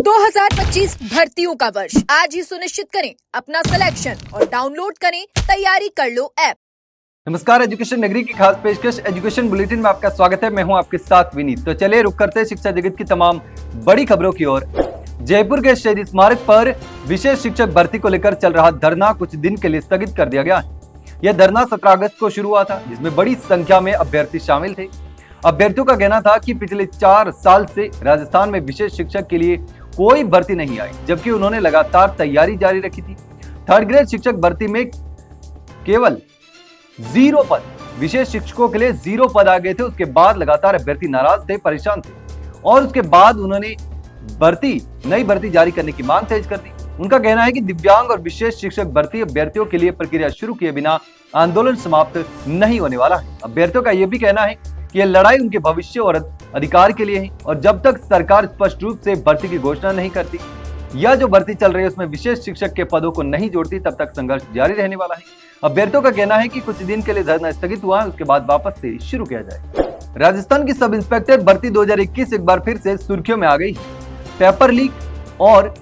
2025 भर्तियों का वर्ष आज ही सुनिश्चित करें अपना सिलेक्शन और डाउनलोड करें तैयारी कर लो ऐप। नमस्कार, एजुकेशन नगरी की खास पेशकश एजुकेशन बुलेटिन में आपका स्वागत है। मैं हूं आपके साथ विनीत। तो चलिए रुक करते हैं शिक्षा जगत की तमाम बड़ी खबरों की ओर। जयपुर के शहीद स्मारक पर विशेष शिक्षक भर्ती को लेकर चल रहा धरना कुछ दिन के लिए स्थगित कर दिया गया है। यह धरना 17 अगस्त को शुरू हुआ था, जिसमें बड़ी संख्या में अभ्यर्थी शामिल थे। अभ्यर्थियों का कहना था कि पिछले 4 साल से राजस्थान में विशेष शिक्षक के लिए कोई भर्ती नहीं आई, जबकि उन्होंने लगातार तैयारी जारी रखी थी। थर्ड ग्रेड शिक्षक भर्ती में केवल 0 पद, विशेष शिक्षकों के लिए 0 पद आ गए थे। उसके बाद लगातार अभ्यर्थी नाराज थे, परेशान थे और उसके बाद उन्होंने नई भर्ती जारी करने की मांग तेज कर दी। उनका कहना है कि दिव्यांग और विशेष शिक्षक भर्ती अभ्यर्थियों के लिए प्रक्रिया शुरू किए बिना आंदोलन समाप्त नहीं होने वाला है। अभ्यर्थियों का यह भी कहना है कि यह लड़ाई उनके भविष्य और अधिकार के लिए है और जब तक सरकार स्पष्ट रूप से भर्ती की घोषणा नहीं करती या जो भर्ती चल रही है उसमें विशेष शिक्षक के पदों को नहीं जोड़ती, तब तक संघर्ष जारी रहने वाला है। अभ्यर्थियों का कहना है कि कुछ दिन के लिए धरना स्थगित हुआ है, उसके बाद वापस से शुरू किया जाए। राजस्थान की सब इंस्पेक्टर भर्ती 2021 एक बार फिर से सुर्खियों में आ गई। पेपर लीक और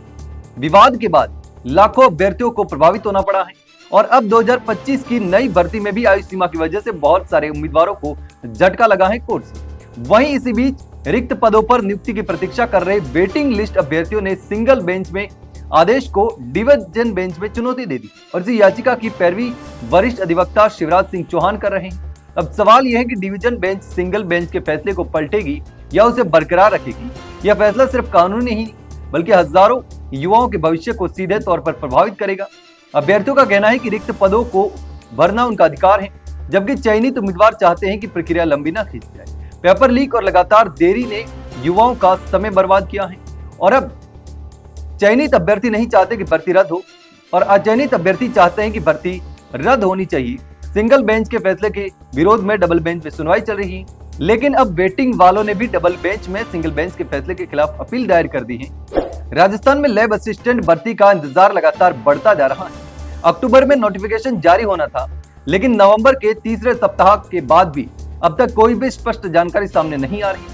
विवाद के बाद लाखों अभ्यर्थियों को प्रभावित होना पड़ा है और अब 2025 की नई भर्ती में भी आयु सीमा की वजह से बहुत सारे उम्मीदवारों को झटका लगा है कोर्ट से। वहीं इसी बीच रिक्त पदों पर नियुक्ति की प्रतीक्षा कर रहे वेटिंग लिस्ट अभ्यर्थियों ने सिंगल बेंच में आदेश को डिवीजन बेंच में चुनौती दे दी और इसी याचिका की पैरवी वरिष्ठ अधिवक्ता शिवराज सिंह चौहान कर रहे हैं। अब सवाल यह है कि डिवीजन बेंच सिंगल बेंच के फैसले को पलटेगी या उसे बरकरार रखेगी। यह फैसला सिर्फ कानूनी नहीं बल्कि हजारों युवाओं के भविष्य को सीधे तौर पर प्रभावित करेगा। अभ्यर्थियों का कहना है कि रिक्त पदों को भरना उनका अधिकार है, जबकि चयनित उम्मीदवार चाहते हैं कि प्रक्रिया लंबी न खींच जाए। पेपर लीक और लगातार देरी ने युवाओं का समय बर्बाद किया है और अब चयनित अभ्यर्थी नहीं चाहते कि भर्ती रद्द हो और अचयनित अभ्यर्थी चाहते हैं कि भर्ती रद्द होनी चाहिए। सिंगल बेंच के फैसले के विरोध में डबल बेंच में सुनवाई चल रही है, लेकिन अब वेटिंग वालों ने भी डबल बेंच में सिंगल बेंच के फैसले के खिलाफ अपील दायर कर दी है। राजस्थान में लैब असिस्टेंट भर्ती का इंतजार लगातार बढ़ता जा रहा है। अक्टूबर में नोटिफिकेशन जारी होना था, लेकिन नवंबर के तीसरे सप्ताह के बाद भी अब तक कोई भी स्पष्ट जानकारी सामने नहीं आ रही।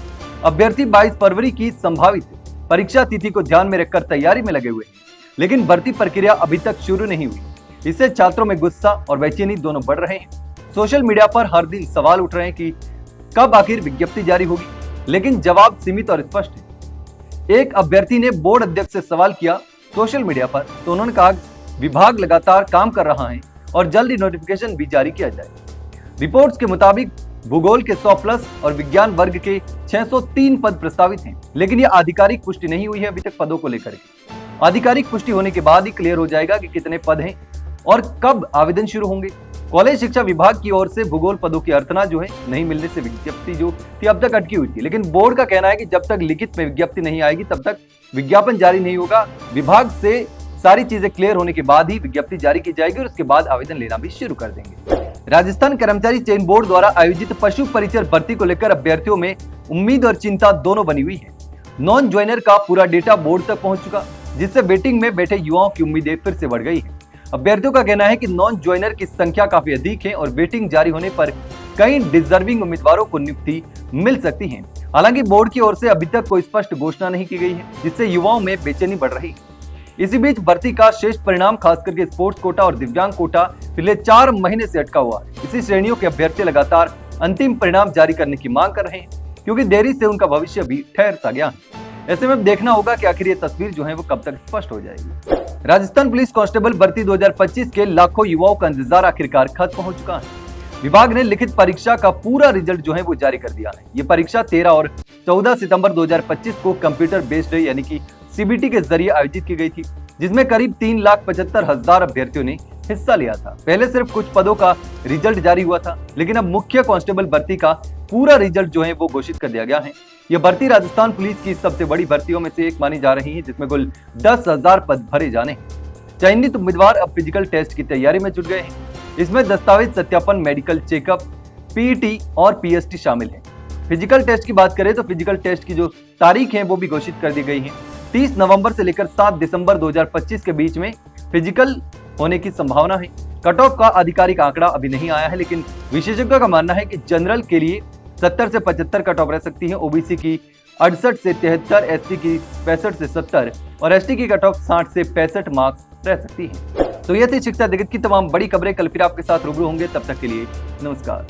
अभ्यर्थी 22 फरवरी की संभावित परीक्षा तिथि को ध्यान में रखकर तैयारी में लगे हुए हैं, लेकिन भर्ती प्रक्रिया अभी तक शुरू नहीं हुई। इससे छात्रों में गुस्सा और बेचैनी दोनों बढ़ रहे हैं। सोशल मीडिया पर हर दिन सवाल उठ रहे हैं कि कब आखिर विज्ञप्ति जारी होगी, लेकिन जवाब सीमित और स्पष्ट है। एक अभ्यर्थी ने बोर्ड अध्यक्ष से सवाल किया सोशल मीडिया पर, तो उन्होंने कहा विभाग लगातार काम कर रहा है और जल्द ही नोटिफिकेशन भी जारी किया जाए। रिपोर्ट्स के मुताबिक भूगोल के 100 प्लस और विज्ञान वर्ग के 603 पद प्रस्तावित हैं, लेकिन यह आधिकारिक पुष्टि नहीं हुई है अभी तक पदों को लेकर। आधिकारिक पुष्टि होने के बाद ही क्लियर हो जाएगा कि कितने पद हैं और कब आवेदन शुरू होंगे। कॉलेज शिक्षा विभाग की ओर से भूगोल पदों की अर्चना जो है नहीं मिलने से विज्ञप्ति जो थी अब तक अटकी हुई थी, लेकिन बोर्ड का कहना है कि जब तक लिखित में विज्ञप्ति नहीं आएगी तब तक विज्ञापन जारी नहीं होगा। विभाग से सारी चीजें क्लियर होने के बाद ही विज्ञप्ति जारी की जाएगी और उसके बाद आवेदन लेना भी शुरू कर देंगे। राजस्थान कर्मचारी चयन बोर्ड द्वारा आयोजित पशु परिचर भर्ती को लेकर अभ्यर्थियों में उम्मीद और चिंता दोनों बनी हुई है। नॉन ज्वाइनर का पूरा डेटा बोर्ड तक पहुंच चुका, जिससे वेटिंग में बैठे युवाओं की उम्मीदें फिर से बढ़ गई है। अभ्यर्थियों का कहना है कि नॉन ज्वाइनर की संख्या काफी अधिक है और वेटिंग जारी होने पर कई डिजर्विंग उम्मीदवारों को नियुक्ति मिल सकती है। हालांकि बोर्ड की ओर से अभी तक कोई स्पष्ट घोषणा नहीं की गई है, जिससे युवाओं में बेचैनी बढ़ रही है। इसी बीच भर्ती का शेष परिणाम खास करके स्पोर्ट्स कोटा और दिव्यांग कोटा पिछले 4 महीने से अटका हुआ है। इसी श्रेणियों के अभ्यर्थी लगातार अंतिम परिणाम जारी करने की मांग कर रहे हैं, क्योंकि देरी से उनका भविष्य भी ठहर सा गया है। ऐसे में देखना होगा कि आखिर ये तस्वीर जो है वो कब तक स्पष्ट हो जाएगी। राजस्थान पुलिस कांस्टेबल भर्ती 2025 के लाखों युवाओं का इंतजार आखिरकार खत्म हो चुका है। विभाग ने लिखित परीक्षा का पूरा रिजल्ट जो है वो जारी कर दिया है। ये परीक्षा 13 और 14 सितंबर 2025 को कंप्यूटर बेस्ड यानी कि सीबीटी के जरिए आयोजित की गई थी, जिसमें करीब 3,75,000 अभ्यर्थियों ने हिस्सा लिया था। पहले सिर्फ कुछ पदों का रिजल्ट जारी हुआ था, लेकिन अब मुख्य कांस्टेबल भर्ती का पूरा रिजल्ट जो है वो घोषित कर दिया गया है। यह भर्ती राजस्थान पुलिस की सबसे बड़ी भर्तियों में से एक मानी जा रही है, जिसमें कुल 10,000 पद भरे जाने हैं। चयनित उम्मीदवार अब फिजिकल टेस्ट की तैयारी में जुट गए हैं। इसमें दस्तावेज सत्यापन, मेडिकल चेकअप, पीईटी और पीएसटी शामिल है। फिजिकल टेस्ट की बात करें तो फिजिकल टेस्ट की जो तारीख है वो भी घोषित कर दी गई है। 30 नवंबर से लेकर 7 दिसंबर 2025 के बीच में फिजिकल होने की संभावना है। कट ऑफ का आधिकारिक आंकड़ा अभी नहीं आया है, लेकिन विशेषज्ञों का मानना है कि जनरल के लिए 70 से 75 कट ऑफ रह सकती है, ओबीसी की 68 से 73, एससी की 65 से 70 और एसटी की कट ऑफ 60 से 65 मार्क्स रह सकती है। तो ये थी शिक्षा जगत की तमाम बड़ी खबरें। कल फिर आपके साथ रूबरू होंगे, तब तक के लिए नमस्कार।